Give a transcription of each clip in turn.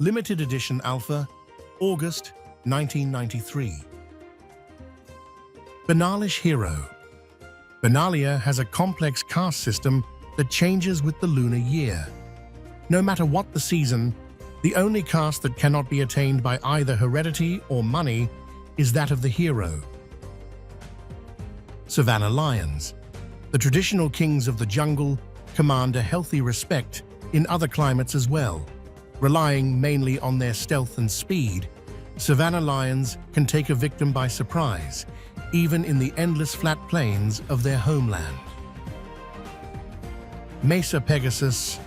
Limited Edition Alpha, August 1993. Banalish Hero. Benalia has a complex caste system that changes with the lunar year. No matter what the season, the only caste that cannot be attained by either heredity or money is that of the hero. Savannah Lions. The traditional kings of the jungle command a healthy respect in other climates as well. Relying mainly on their stealth and speed, Savannah lions can take a victim by surprise, even in the endless flat plains of their homeland. Mesa Pegasus.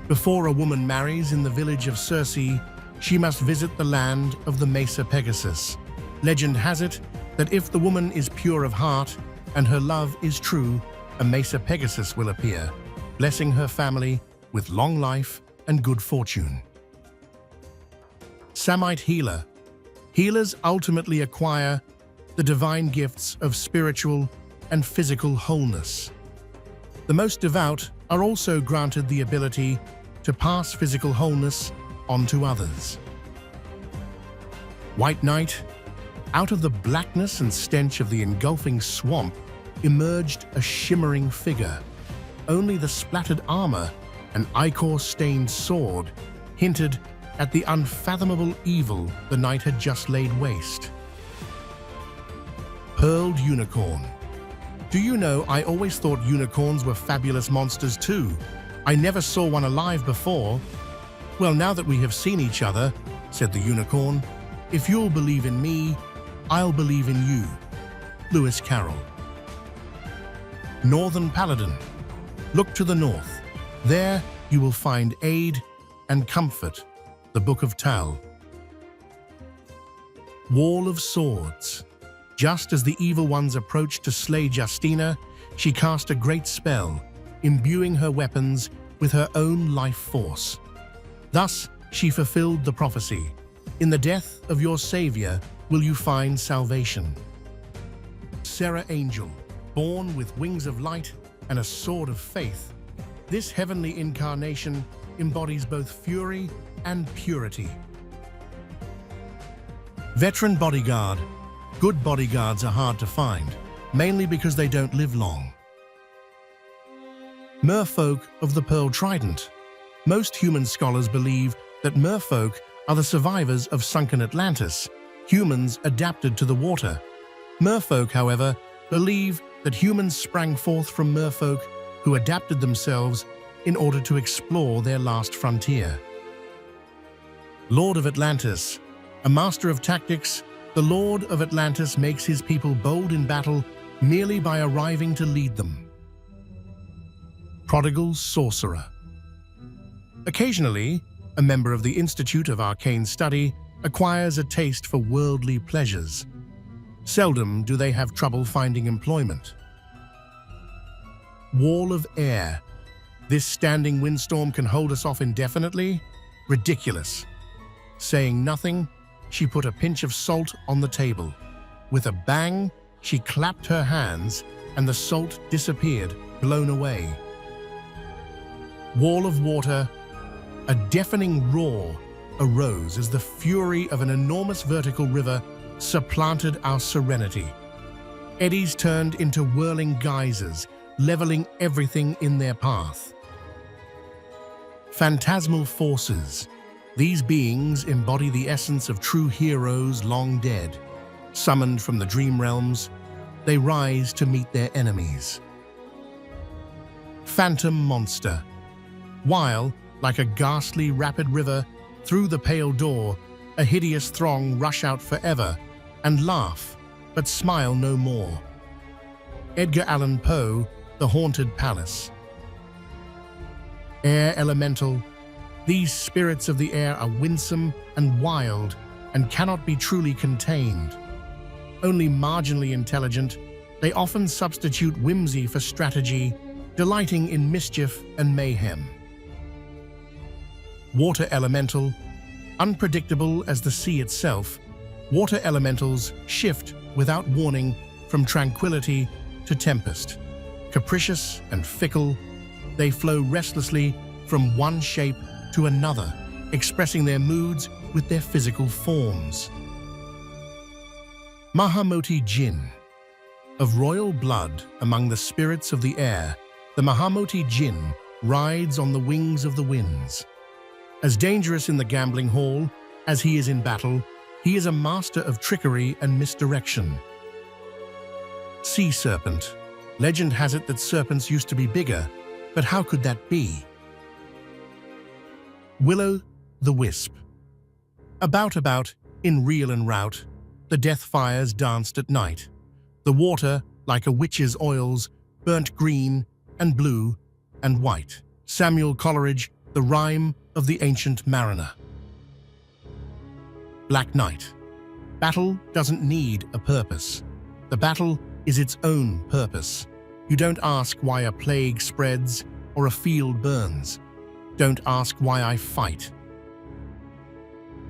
Before a woman marries in the village of Circe, she must visit the land of the Mesa Pegasus. Legend has it that if the woman is pure of heart and her love is true, a Mesa Pegasus will appear, blessing her family with long life and good fortune. Samite Healer. Healers ultimately acquire the divine gifts of spiritual and physical wholeness. The most devout are also granted the ability to pass physical wholeness on to others. White Knight. Out of the blackness and stench of the engulfing swamp emerged a shimmering figure. Only the splattered armor and ichor-stained sword hinted at the unfathomable evil the knight had just laid waste. Pearled Unicorn. Do you know, I always thought unicorns were fabulous monsters too. I never saw one alive before. Well, now that we have seen each other, said the unicorn, if you'll believe in me, I'll believe in you. Lewis Carroll. Northern Paladin. Look to the north. There you will find aid and comfort. The Book of Tal. Wall of Swords. Just as the evil ones approached to slay Justina, she cast a great spell, imbuing her weapons with her own life force. Thus, she fulfilled the prophecy, in the death of your savior will you find salvation. Serra Angel. Born with wings of light and a sword of faith, this heavenly incarnation embodies both fury and purity. Veteran Bodyguard. Good bodyguards are hard to find, mainly because they don't live long. Merfolk of the Pearl Trident. Most human scholars believe that merfolk are the survivors of sunken Atlantis, humans adapted to the water. Merfolk, however, believe that humans sprang forth from merfolk who adapted themselves in order to explore their last frontier. Lord of Atlantis. A master of tactics, the Lord of Atlantis makes his people bold in battle merely by arriving to lead them. Prodigal Sorcerer. Occasionally, a member of the Institute of Arcane Study acquires a taste for worldly pleasures. Seldom do they have trouble finding employment. Wall of Air. This standing windstorm can hold us off indefinitely? Ridiculous. Saying nothing, she put a pinch of salt on the table. With a bang, she clapped her hands, and the salt disappeared, blown away. Wall of Water. A deafening roar arose as the fury of an enormous vertical river supplanted our serenity. Eddies turned into whirling geysers, leveling everything in their path. Phantasmal Forces. These beings embody the essence of true heroes long dead. Summoned from the dream realms, they rise to meet their enemies. Phantom Monster. While, like a ghastly rapid river, through the pale door, a hideous throng rush out forever and laugh, but smile no more. Edgar Allan Poe, The Haunted Palace. Air Elemental. These spirits of the air are winsome and wild and cannot be truly contained. Only marginally intelligent, they often substitute whimsy for strategy, delighting in mischief and mayhem. Water Elemental. Unpredictable as the sea itself, water elementals shift without warning from tranquility to tempest. Capricious and fickle, they flow restlessly from one shape to another, expressing their moods with their physical forms. Mahamoti Jinn. Of royal blood among the spirits of the air, the Mahamoti Jinn rides on the wings of the winds. As dangerous in the gambling hall as he is in battle, he is a master of trickery and misdirection. Sea serpent. Legend has it that serpents used to be bigger, but how could that be? Willow the wisp. About, in reel and rout, the death fires danced at night. The water, like a witch's oils, burnt green and blue and white. Samuel Coleridge, the rhyme of the ancient mariner. Black Knight. Battle doesn't need a purpose. The battle is its own purpose. You don't ask why a plague spreads or a field burns. Don't ask why I fight.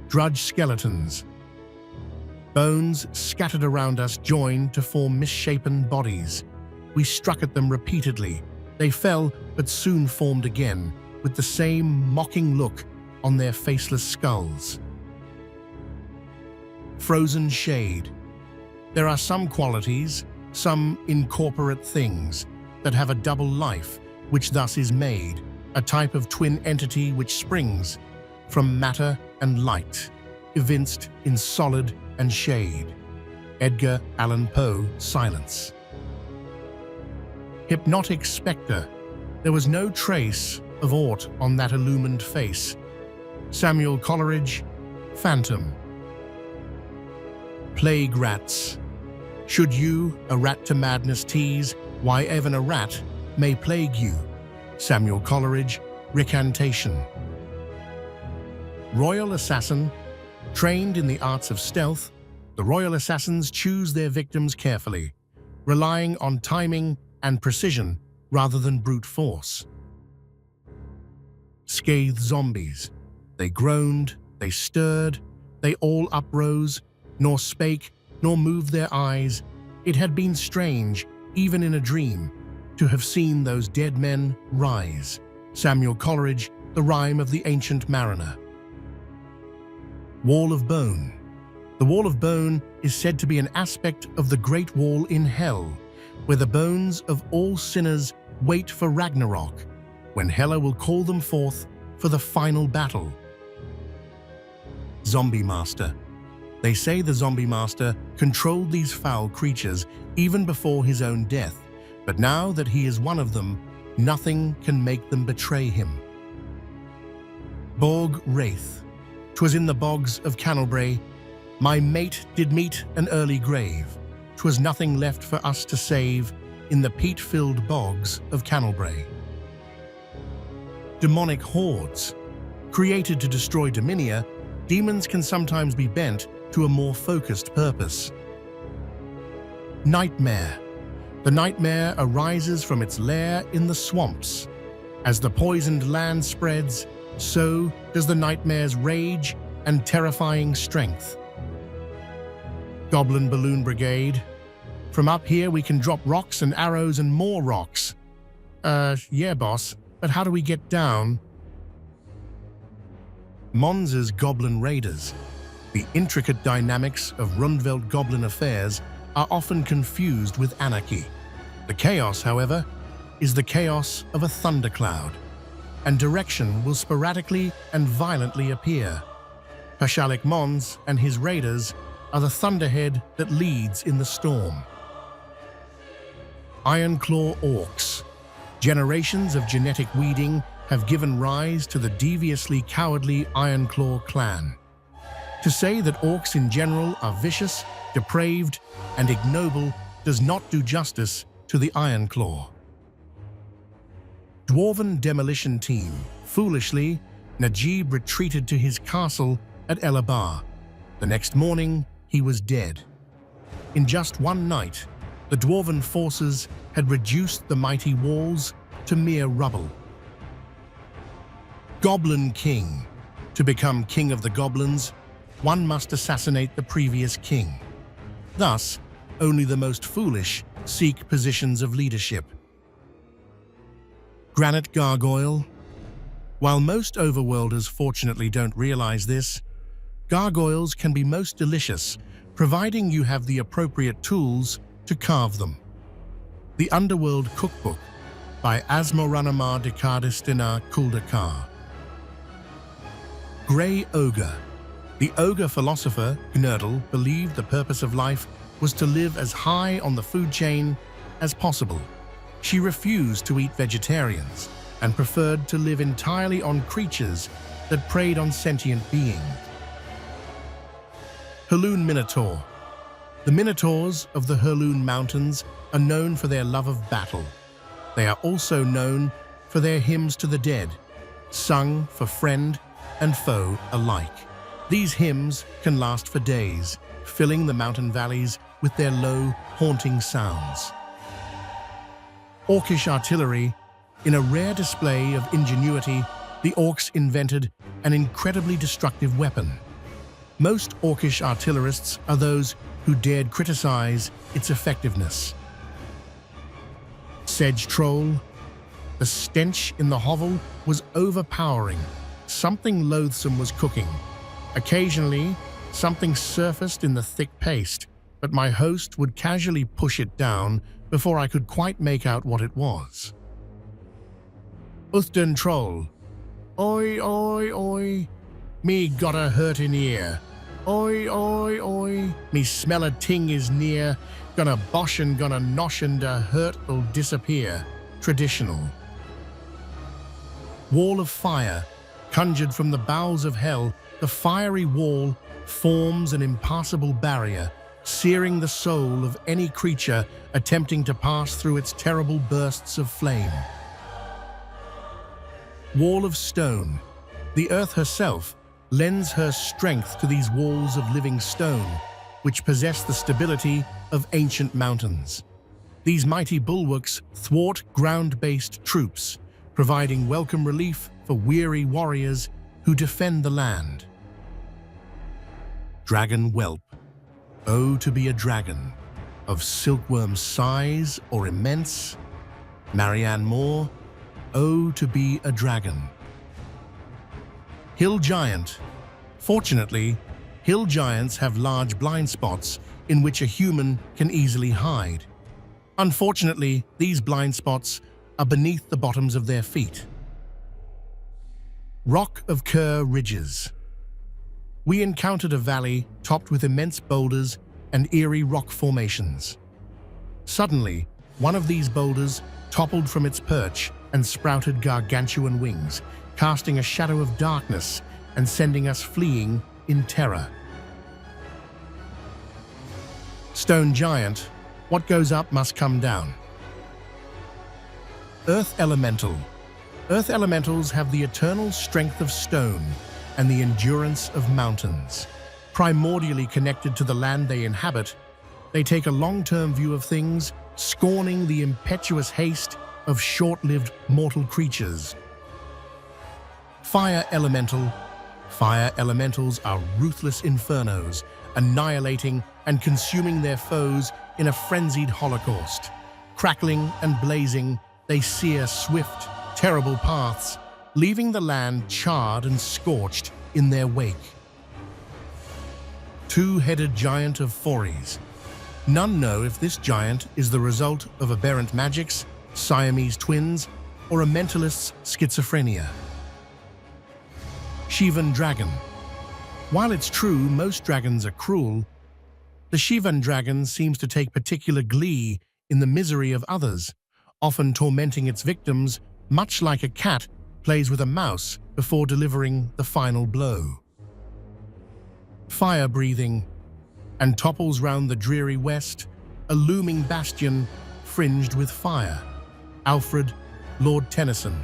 Drudge skeletons. Bones scattered around us joined to form misshapen bodies. We struck at them repeatedly. They fell, but soon formed again, with the same mocking look on their faceless skulls. Frozen shade. There are some qualities, some incorporate things, that have a double life, which thus is made, a type of twin entity which springs from matter and light, evinced in solid and shade. Edgar Allan Poe, Silence. Hypnotic spectre. There was no trace of aught on that illumined face. Samuel Coleridge, Phantom. Plague rats. Should you, a rat to madness tease, why even a rat may plague you. Samuel Coleridge, Recantation. Royal assassin. Trained in the arts of stealth, the royal assassins choose their victims carefully, relying on timing and precision rather than brute force. Scathed zombies. They groaned, they stirred, they all uprose, nor spake, nor moved their eyes. It had been strange, even in a dream, to have seen those dead men rise. Samuel Coleridge, The Rhyme of the Ancient Mariner. Wall of Bone. The Wall of Bone is said to be an aspect of the Great Wall in Hell, where the bones of all sinners wait for Ragnarok, when Hela will call them forth for the final battle. Zombie Master. They say the Zombie Master controlled these foul creatures even before his own death, but now that he is one of them, nothing can make them betray him. Bog Wraith. 'Twas in the bogs of Canalbray, my mate did meet an early grave. 'Twas nothing left for us to save in the peat-filled bogs of Canalbray. Demonic hordes. Created to destroy Dominia, demons can sometimes be bent to a more focused purpose. Nightmare. The nightmare arises from its lair in the swamps. As the poisoned land spreads, so does the nightmare's rage and terrifying strength. Goblin Balloon Brigade. From up here we can drop rocks and arrows and more rocks. Yeah, boss, but how do we get down? Monza's Goblin Raiders. The intricate dynamics of Rundveld goblin affairs are often confused with anarchy. The chaos, however, is the chaos of a thundercloud, and direction will sporadically and violently appear. Pashalik Mons and his raiders are the thunderhead that leads in the storm. Ironclaw Orcs. Generations of genetic weeding have given rise to the deviously cowardly Ironclaw clan. To say that orcs in general are vicious, depraved, and ignoble does not do justice to the Ironclaw. Dwarven Demolition Team. Foolishly, Najib retreated to his castle at Elabar. The next morning, he was dead. In just one night, the Dwarven forces had reduced the mighty walls to mere rubble. Goblin King. To become king of the goblins, one must assassinate the previous king. Thus, only the most foolish seek positions of leadership. Granite Gargoyle. While most overworlders fortunately don't realize this, gargoyles can be most delicious, providing you have the appropriate tools to carve them. The Underworld Cookbook by Asmoranamar Dekardistina Kuldakar. Grey Ogre. The ogre philosopher, Gnurdle, believed the purpose of life was to live as high on the food chain as possible. She refused to eat vegetarians and preferred to live entirely on creatures that preyed on sentient beings. Hurloon Minotaur. The Minotaurs of the Hurloon Mountains are known for their love of battle. They are also known for their hymns to the dead, sung for friend and foe alike. These hymns can last for days, filling the mountain valleys with their low, haunting sounds. Orcish artillery. In a rare display of ingenuity, the orcs invented an incredibly destructive weapon. Most orcish artillerists are those who dared criticize its effectiveness. Sedge Troll. The stench in the hovel was overpowering. Something loathsome was cooking. Occasionally, something surfaced in the thick paste, but my host would casually push it down before I could quite make out what it was. Uthden Troll. Oi, oi, oi. Me got a hurtin' ear. Oi, oi, oi. Me smell a ting is near. Gonna bosh and gonna nosh and a hurt'll disappear. Traditional. Wall of Fire. Conjured from the bowels of hell, the fiery wall forms an impassable barrier, searing the soul of any creature attempting to pass through its terrible bursts of flame. Wall of Stone. The earth herself lends her strength to these walls of living stone, which possess the stability of ancient mountains. These mighty bulwarks thwart ground-based troops, providing welcome relief for weary warriors who defend the land. Dragon Whelp. Oh, to be a dragon, of silkworm size or immense. Marianne Moore. Oh, to be a dragon. Hill Giant. Fortunately, hill giants have large blind spots in which a human can easily hide. Unfortunately, these blind spots are beneath the bottoms of their feet. Rock of Kerr Ridges. We encountered a valley topped with immense boulders and eerie rock formations. Suddenly, one of these boulders toppled from its perch and sprouted gargantuan wings, casting a shadow of darkness and sending us fleeing in terror. Stone Giant. What goes up must come down. Earth Elemental. Earth elementals have the eternal strength of stone and the endurance of mountains. Primordially connected to the land they inhabit, they take a long-term view of things, scorning the impetuous haste of short-lived mortal creatures. Fire Elemental. Fire elementals are ruthless infernos, annihilating and consuming their foes in a frenzied holocaust. Crackling and blazing, they sear swift, terrible paths, leaving the land charred and scorched in their wake. Two-headed giant of Fories. None know if this giant is the result of aberrant magics, Siamese twins, or a mentalist's schizophrenia. Shivan Dragon. While it's true most dragons are cruel, the Shivan dragon seems to take particular glee in the misery of others, often tormenting its victims, much like a cat plays with a mouse before delivering the final blow. Fire-breathing, and topples round the dreary west, a looming bastion fringed with fire. Alfred, Lord Tennyson.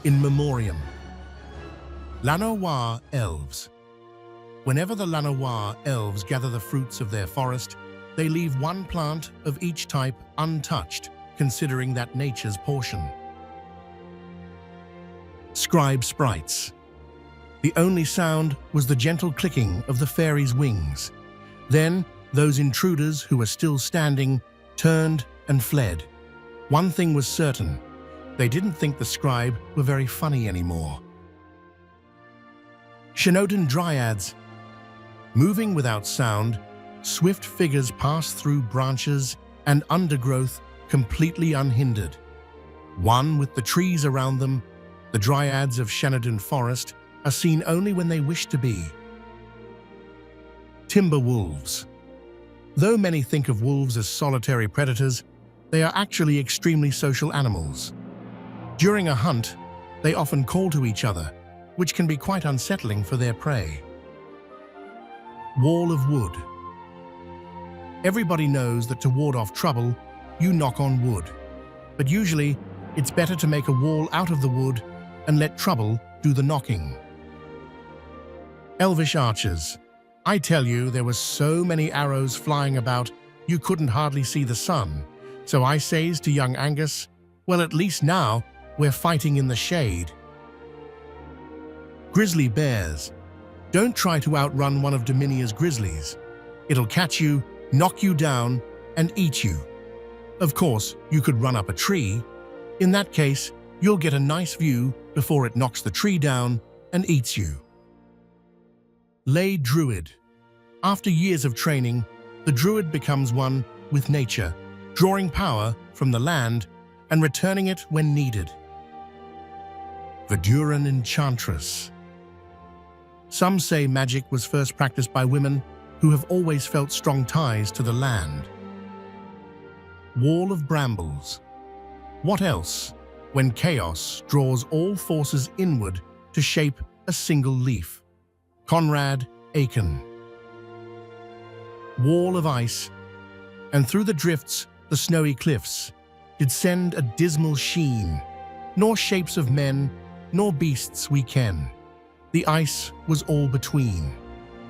In Memoriam. Lanoir Elves. Whenever the Lanoir elves gather the fruits of their forest, they leave one plant of each type untouched, considering that nature's portion. Scribe Sprites. The only sound was the gentle clicking of the fairies' wings. Then, those intruders who were still standing turned and fled. One thing was certain, they didn't think the scribe were very funny anymore. Shinodan Dryads. Moving without sound, swift figures pass through branches and undergrowth completely unhindered. One with the trees around them, the Dryads of Shinodan Forest are seen only when they wish to be. Timber wolves. Though many think of wolves as solitary predators, they are actually extremely social animals. During a hunt, they often call to each other, which can be quite unsettling for their prey. Wall of wood. Everybody knows that to ward off trouble, you knock on wood. But usually, it's better to make a wall out of the wood and let trouble do the knocking. Elvish archers. I tell you, there were so many arrows flying about, you couldn't hardly see the sun. So I says to young Angus, well, at least now, we're fighting in the shade. Grizzly bears. Don't try to outrun one of Dominia's grizzlies. It'll catch you, knock you down, and eat you. Of course, you could run up a tree. In that case, you'll get a nice view before it knocks the tree down and eats you. Lay Druid. After years of training, the Druid becomes one with nature, drawing power from the land and returning it when needed. Verduran Enchantress. Some say magic was first practiced by women who have always felt strong ties to the land. Wall of Brambles. What else when chaos draws all forces inward to shape a single leaf? Conrad Aiken. Wall of ice, and through the drifts, the snowy cliffs, did send a dismal sheen, nor shapes of men, nor beasts we ken. The ice was all between.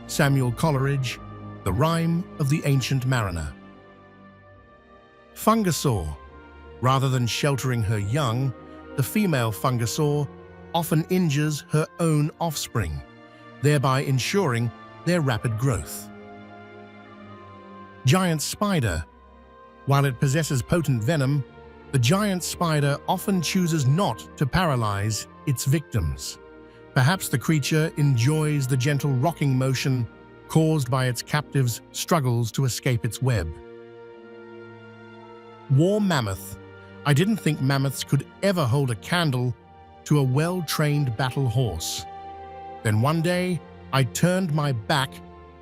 Samuel Coleridge, The Rime of the Ancient Mariner. Fungosaur. Rather than sheltering her young, the female fungosaur often injures her own offspring, thereby ensuring their rapid growth. Giant spider. While it possesses potent venom, the giant spider often chooses not to paralyze its victims. Perhaps the creature enjoys the gentle rocking motion caused by its captive's struggles to escape its web. War mammoth. I didn't think mammoths could ever hold a candle to a well-trained battle horse. Then one day, I turned my back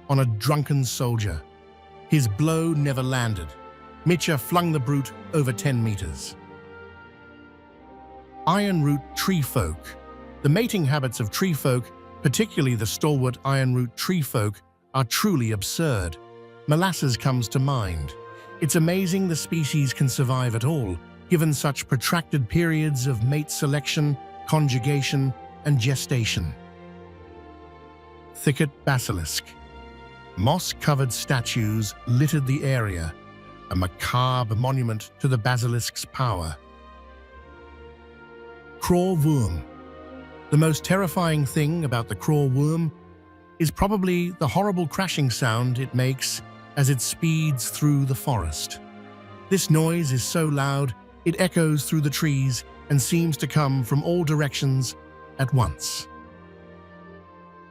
on a drunken soldier. His blow never landed. Mitcha flung the brute over 10 meters. Ironroot tree folk. The mating habits of tree folk, particularly the stalwart ironroot tree folk, are truly absurd. Molasses comes to mind. It's amazing the species can survive at all, given such protracted periods of mate selection, conjugation, and gestation. Thicket basilisk. Moss-covered statues littered the area, a macabre monument to the basilisk's power. Craw worm. The most terrifying thing about the craw worm is probably the horrible crashing sound it makes as it speeds through the forest. This noise is so loud, it echoes through the trees and seems to come from all directions at once.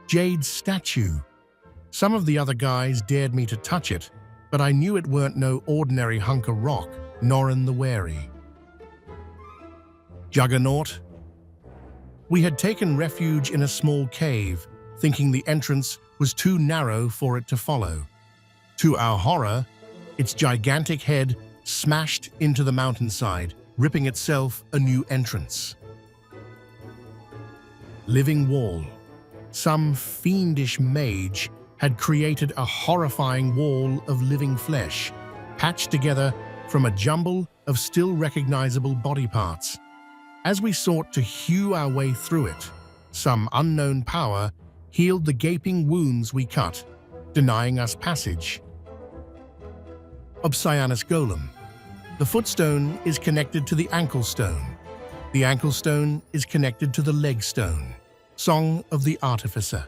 Jade statue. Some of the other guys dared me to touch it, but I knew it weren't no ordinary hunk of rock, Norrin the Wary. Juggernaut. We had taken refuge in a small cave, thinking the entrance was too narrow for it to follow. To our horror, its gigantic head smashed into the mountainside, ripping itself a new entrance. Living wall. Some fiendish mage had created a horrifying wall of living flesh, patched together from a jumble of still recognizable body parts. As we sought to hew our way through it, some unknown power healed the gaping wounds we cut, denying us passage. Obsianus golem. The footstone is connected to the ankle stone. The ankle stone is connected to the leg stone. Song of the Artificer.